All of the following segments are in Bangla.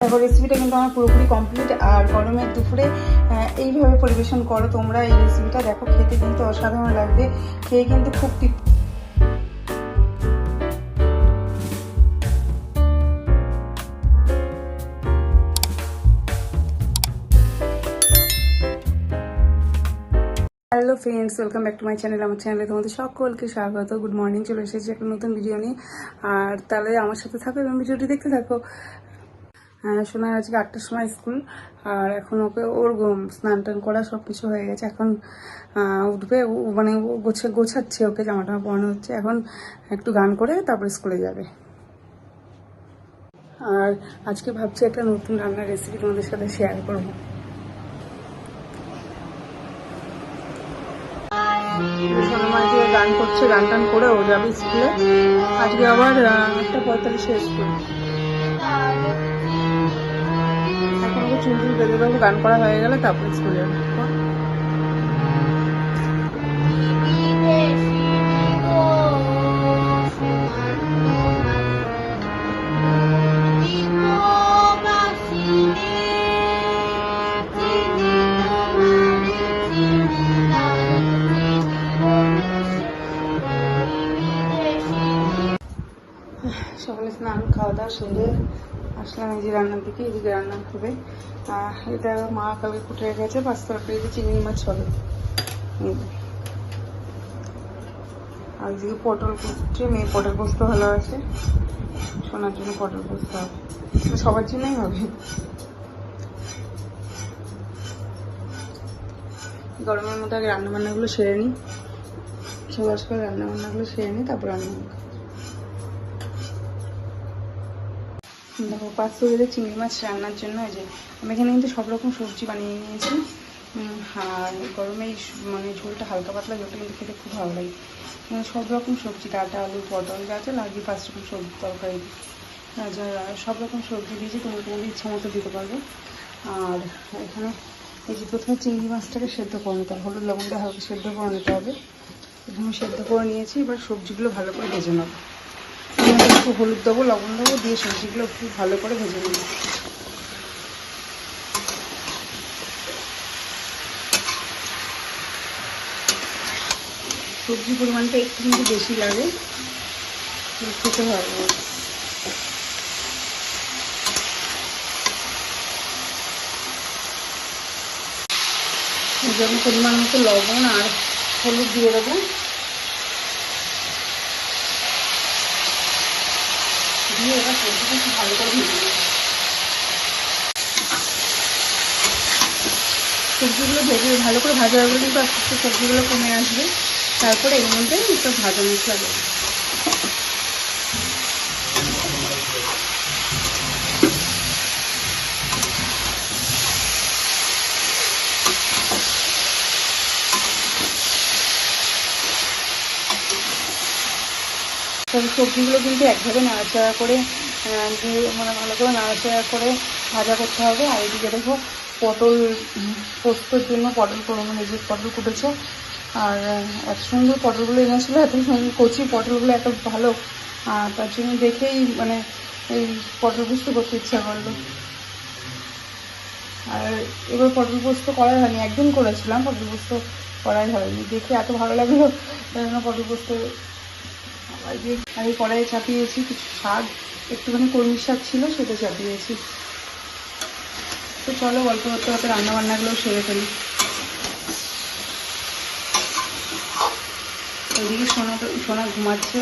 দেখো রেসিপিটা কিন্তু আমার পুরোপুরি কমপ্লিট। আর গরমের দুপুরে এইভাবে পরিবেশন করো তোমরা এই রেসিপিটা, দেখো খেতে কিন্তু অসাধারণ লাগবে, খেয়ে কিন্তু খুব hello friends, welcome back to my channel. আমার চ্যানেলে তোমাদের সকলকে স্বাগত। গুড মর্নিং, চলে এসেছি একটা নতুন ভিডিও নিয়ে। আর তাহলে আমার সাথে থাকো এবং ভিডিওটি দেখতে থাকো। শোনা আজকে 8টার সময় স্কুল, আর এখন ওকে ওর স্নান টান করা সব কিছু হয়ে গেছে। এখন উঠবে, মানে গোছাচ্ছে, ওকে জামা টামা পরানো হচ্ছে। এখন একটু গান করে তারপরে স্কুলে যাবে। আর আজকে ভাবছি একটা নতুন রান্নার রেসিপি তোমাদের সাথে শেয়ার করবো। গান করছে, গান টান করে ও যাবে স্কুলে। আজকে আবার 8:45 স্কুল। এখন ওকে চুল বেঁধে দেবো, গান করা হয়ে গেলে তারপরে স্কুলে যাবে। সকালে স্নান খাওয়া দাওয়া সেরে আসলাম এই যে রান্নার দিকে। এদিকে রান্না হবে, এটা মা কালকে কুটে গেছে পাঁচ তরকারিতে চিংড়ি মাছ হবে। আর এদিকে পটল কুটছে, মেয়ে পটল পোস্ত ভালো আছে, শোনার জন্য পটল পোস্ত হবে, সবার জন্যই হবে। গরমের মধ্যে আগে রান্নাবান্নাগুলো সেরে নিই, সবার সকালে রান্নাবান্নাগুলো সেরে নিই, তারপর রান্না হবে। দেখো 500 গ্রাম চিংড়ি মাছ রান্নার জন্য এই যে আমি এখানে কিন্তু সব রকম সবজি বানিয়ে নিয়েছি। আর গরমে মানে ঝোলটা হালকা পাতলা, ঝোলটা কিন্তু খেতে খুব ভালো লাগে। সব রকম সবজি, ডাঁটা, আলু, পটল, গাজর, লাগবে 5 রকম সবজি তরকারি, সব রকম সবজি দিয়েছি। তোমাদের ইচ্ছা মতো দিতে পারবে। আর এখানে এই যে প্রথমে চিংড়ি মাছটাকে সেদ্ধ করে নিতে হবে, হলুদ লবণটা হালকা সেদ্ধ করে নিতে হবে। এখানে সেদ্ধ করে নিয়েছি, এবার সবজিগুলো ভালো করে ভেজে নেবো। একটু হলুদ দেবো, লবণ দেবো, দিয়ে সবজিগুলো একটু ভালো করে ভেজে নেব। সবজির পরিমাণটা একটু কিন্তু বেশি লাগে, খেতে হবে। যেমন পরিমাণ মতো লবণ আর হলুদ দিয়ে দেবো, দিয়ে এবার সবজিটা একটু ভালো করে ভেজে নেব। সবজিগুলো ভেজে ভালো করে ভাজা হয়ে গেলে কিন্তু আস্তে আস্তে সবজিগুলো কমে আসবে। তারপরে এর মধ্যে একটু ভাজা মশলা দেবো। সবজিগুলো কিন্তু একভাবে নাড়াচাড়া করে মানে ভালো করে নাড়াচাড়া করে ভাজা করতে হবে। আর এদিকে দেখো পটল পোস্তর জন্য পটল মানে যে পটল কুটেছে, আর এত সুন্দর পটলগুলো এনেছিলো, এত সুন্দর কচি পটলগুলো এত ভালো, তার জন্য দেখেই মানে এই পটল পোস্ত করতে ইচ্ছা করলো। আর এবার পটল পোস্ত করাই হয়নি, একদিন করেছিলাম, পটল পোস্ত করাই হয়নি, দেখে এত ভালো লাগলো তাই জন্য পটল পোস্ত। আমি কড়াইয়ে চাপিয়েছি কিছু শাক, একটুখানি কলমির শাক ছিল সেটা চাপিয়েছি। তো চলো গল্প করতে করতে রান্নাবান্নাগুলো সেরে ফেলি। ওইদিকে সোনা ঘুমাচ্ছে,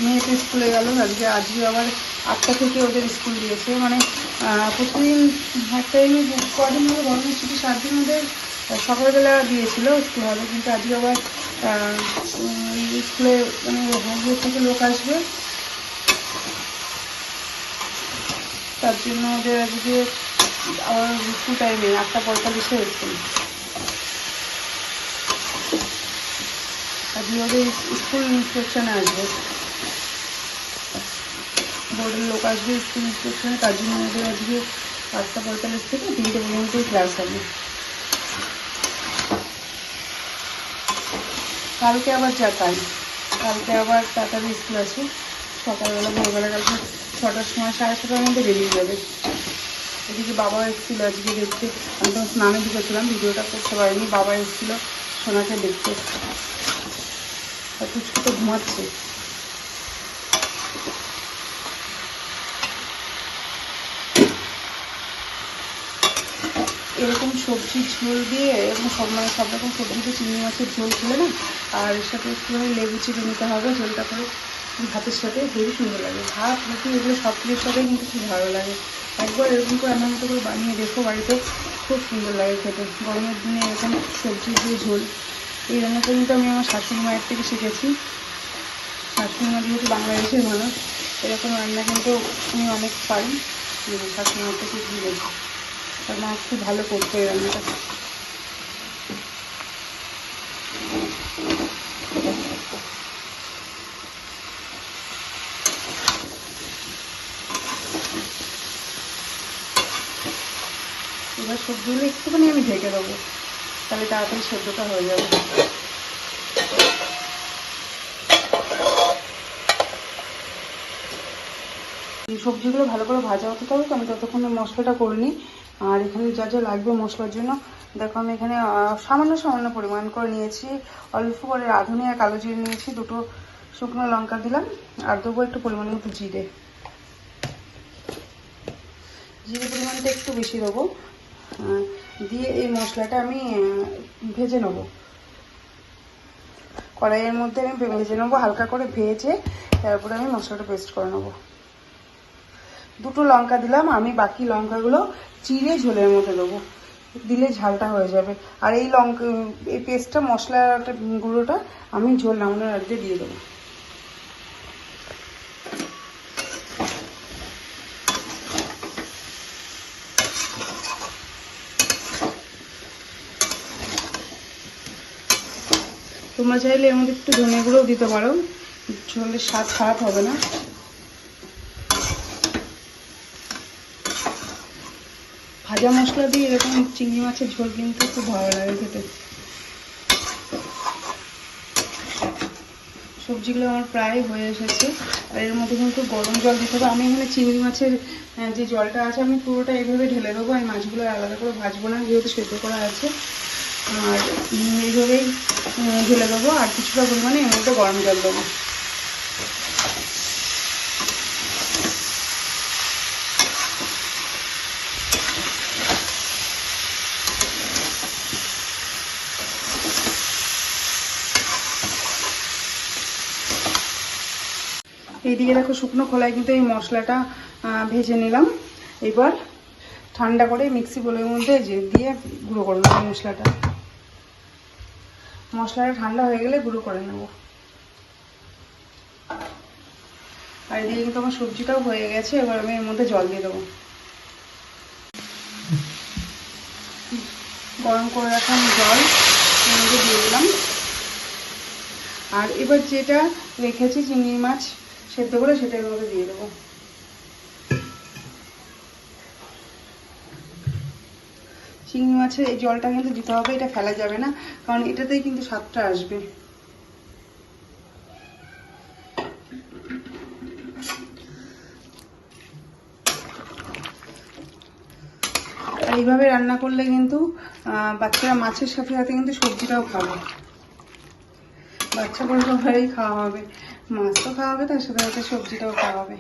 মেয়েটা স্কুলে গেল আজকে আবার 8টা থেকে ওদের স্কুল দিয়েছে। মানে প্রতিদিন এক টাইমে কদিন হলে গরমের ছুটি 7 দিন ওদের সকালবেলা দিয়েছিল স্কুল হবে, কিন্তু আজকে আবার স্কুলে মানে হোমওয়ার্ক থেকে লোক আসবে, তার জন্য ওদের আজকে আবার স্কুল টাইমে 8:45 স্কুল। আজকে ওদের স্কুল ইন্সপেকশনে আসবে, বোর্ডের লোক আসবে স্কুল ইন্সপেকশনে, তার জন্য ওদের আজকে 8:45 থেকে 3টে পর্যন্ত ক্লাস হবে। কালকে আবার তাই, কালকে আবার তাড়াতাড়ি স্কুল আছে, সকালবেলা ভোরবেলা কালকে 6টার সময়, 6:30টার মধ্যে বেরিয়ে যাবে। এদিকে বাবা এসেছিলো আজকে দেখতে, আমি তো স্নানে ঢুকেছিলাম, ভিডিওটা করতে পারিনি। বাবা এসেছিলো সোনাকে দেখতে, পুচকু তো ঘুমাচ্ছে। এরকম সবজির ঝোল দিয়ে এরকম সব রকম সবজিতে চিংড়ি মাছের ঝোল খেলে না, আর এর সাথে একটুখানি লেবু চিপে নিতে হবে ঝোলটা করে, ভাতের সাথে খুবই সুন্দর লাগে। ভাত রুটি এগুলো সব কিছুর সাথেই কিন্তু খুব ভালো লাগে। একবার এরকম করে আমার মতো করে বানিয়ে দেখো বাড়িতে, খুব সুন্দর লাগে খেতে। গরমের দিনে এরকম সবজি দিয়ে ঝোল, এই রান্নাটা কিন্তু আমি আমার শাশুড়ি মায়ের থেকে শিখেছি। শাশুড়ি মা যেহেতু বাংলাদেশের মানুষ, এরকম রান্না কিন্তু আমি অনেক পারি, শাশুড়ি মার থেকে শিখেছি। তার মা খুব ভালো করতো এই রান্নাটা। এবার সবজিগুলো একটুখানি আমি ঢেকে দেবো, তাহলে তাড়াতাড়ি সেদ্ধটা হয়ে যাবে। সবজিগুলো ভালো করে ভাজা হতে হবে, আমি ততক্ষণে মশলাটা করে নিই। আর এখানে যা যা লাগবে মশলার জন্য দেখো, আমি এখানে সামান্য পরিমাণ করে নিয়েছি। অল্প করে রাঁধুনি আর কালো জিরে নিয়েছি, 2টো শুকনো লঙ্কা দিলাম, আর দেবো একটু পরিমাণ মতো জিরে পরিমাণটা একটু বেশি দেবো। দিয়ে এই মশলাটা আমি ভেজে নেবো, কড়াইয়ের মধ্যে আমি ভেজে নেবো, হালকা করে ভেজে তারপরে আমি মশলাটা পেস্ট করে নেবো। 2টো লঙ্কা দিলাম, আমি বাকি লঙ্কাগুলো চিড়ে ঝোলের মধ্যে দেবো, দিলে ঝালটা হয়ে যাবে। আর এই পেস্টটা, মশলাটা গুঁড়োটা আমি ঝোল নামানোর আগে দিয়ে দেবো। তোমরা চাইলে এর মধ্যে একটু ধনে গুঁড়োও দিতে পারো, ঝোলের স্বাদ খারাপ হবে না। ভাজা মশলা দিয়ে এরকম চিংড়ি মাছের ঝোল কিন্তু খুব ভালো লাগে খেতে। সবজিগুলো আমার প্রায় হয়ে এসেছে, আর এর মধ্যে কিন্তু গরম জল দিতে হবে। আমি এখানে চিংড়ি মাছের যে জলটা আছে আমি পুরোটা এইভাবে ঢেলে দেবো, আমি মাছগুলো আলাদা করে ভাজবো না, যেহেতু সেদ্ধ করা আছে। আর এইভাবেই ঢেলে দেবো, আর কিছুটা পরিমাণে এর মধ্যে গরম জল দেবো। এইদিকে দেখো শুকনো খোলায় কিন্তু এই মশলাটা ভেজে নিলাম। এবার ঠান্ডা করে মিক্সি বোলের মধ্যে দিয়ে গুঁড়ো করে নেবো মশলাটা ঠান্ডা হয়ে গেলে গুঁড়ো করে নেব। আর এদিকে কিন্তু আমার সবজিটাও হয়ে গেছে, এবার আমি এর মধ্যে জল দিয়ে দেবো। গরম করে রাখা জল এর মধ্যে দিয়ে দিলাম। আর এবার যেটা রেখেছি চিংড়ি মাছ সেদ্ধ করে, সেটা এর মধ্যে দিয়ে দেবো। চিংড়ি মাছের এই জলটা কিন্তু দিতে হবে, এটা ফেলা যাবে না, কারণ এটাতেই কিন্তু স্বাদটা আসবে। আর এইভাবে রান্না করলে কিন্তু বাচ্চারা মাছের সাথে সাথে কিন্তু সবজিটাও খাবে। বাচ্চা বড় সবারই খাওয়া হবে, মাছ তো খাওয়া হবে, তার সাথে সাথে সবজিটাও খাওয়া হবে।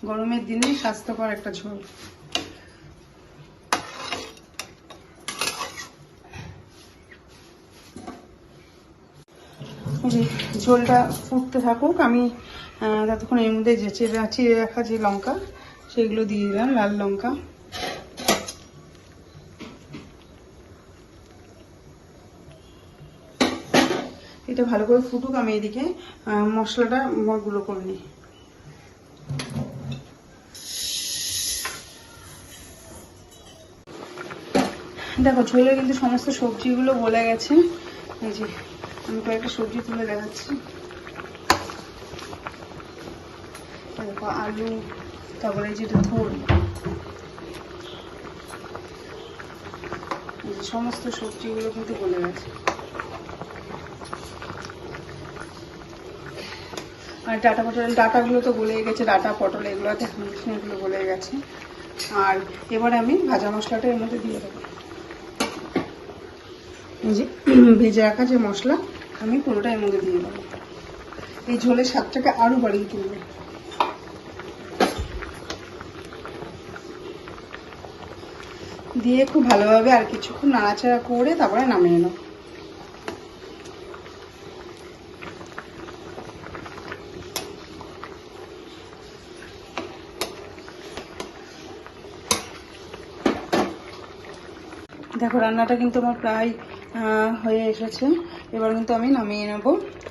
গরমের দিনে স্বাস্থ্যকর একটা ঝোল। ঝোলটা ফুটতে থাকুক, আমি ততক্ষণ এর মধ্যে চিড়ে রাখা যে লঙ্কা সেগুলো দিয়ে দিলাম, লাল লঙ্কা। এটা ভালো করে ফুটুক, আমি এদিকে মশলাটা গুঁড়ো করে নিই। দেখো ঝোলে কিন্তু সমস্ত সবজিগুলো গলে গেছে। এই যে আমি কয়েকটা সবজি তুলে দেখাচ্ছি। দেখো আলু, তারপরে যেটা ঝোল, সমস্ত সবজিগুলো কিন্তু গলে গেছে। আর ডাটাগুলো তো গলে গেছে, ডাটা পটল এগুলো এখন এগুলো গলে গেছে। আর এবার আমি ভাজা মশলাটা এর মধ্যে দিয়ে দেবো। এই যে ভেজে রাখা যে মশলা আমি পুরোটা এর মধ্যে দিয়ে দেবো। এই ঝোলের স্বাদটাকে আরও বাড়িয়ে তুলবে। দিয়ে খুব ভালোভাবে আর কিছুক্ষণ নাড়াচাড়া করে তারপরে নামিয়ে নেব। দেখো রান্নাটা কিন্তু আমার প্রায় হয়ে এসেছে। এবার কিন্তু আমি নামিয়ে নেব।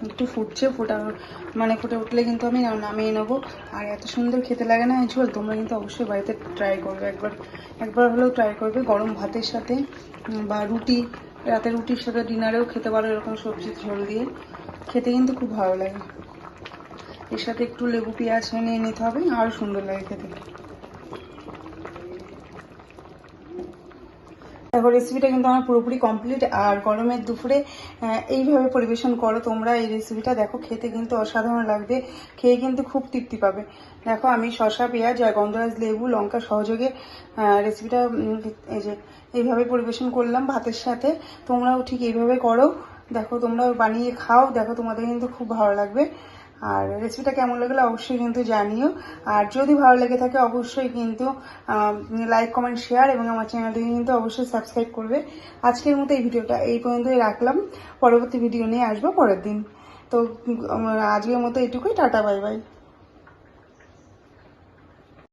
একটু ফুটছে, ফুটে উঠলে কিন্তু আমি নামিয়ে নেব। আর এত সুন্দর খেতে লাগে না এই ঝোল, তোমরা কিন্তু অবশ্যই বাড়িতে ট্রাই করবে, একবার হলেও ট্রাই করবে। গরম ভাতের সাথে বা রাতের রুটির সাথে ডিনারেও খেতে পারো এরকম সবজির ঝোল দিয়ে, খেতে কিন্তু খুব ভালো লাগে। এর সাথে একটু লেবু পেঁয়াজ নিয়ে নিতে হবে, আরও সুন্দর লাগে খেতে। দেখো রেসিপিটা কিন্তু আমার পুরোপুরি কমপ্লিট। আর গরমের দুপুরে এইভাবে পরিবেশন করো তোমরা এই রেসিপিটা, দেখো খেতে কিন্তু অসাধারণ লাগবে, খেয়ে কিন্তু খুব তৃপ্তি পাবে। দেখো আমি শসা, পেঁয়াজ আর গন্ধরাজ লেবু, লঙ্কা সহযোগে রেসিপিটা এই যে এইভাবে পরিবেশন করলাম ভাতের সাথে। তোমরাও ঠিক এইভাবে করো, দেখো তোমরাও বানিয়ে খাও, দেখো তোমাদের কিন্তু খুব ভালো লাগবে। আর রেসিপিটা কেমন লাগলো অবশ্যই কিন্তু জানিও। আর যদি ভালো লেগে থাকে অবশ্যই কিন্তু লাইক, কমেন্ট, শেয়ার এবং আমার চ্যানেলটিকে কিন্তু অবশ্যই সাবস্ক্রাইব করবে। আজকের মতো এই ভিডিওটা এই পর্যন্তই রাখলাম, পরবর্তী ভিডিও নিয়ে আসবো পরের দিন। তো আজকের মতো এইটুকুই, টাটা, বাই বাই।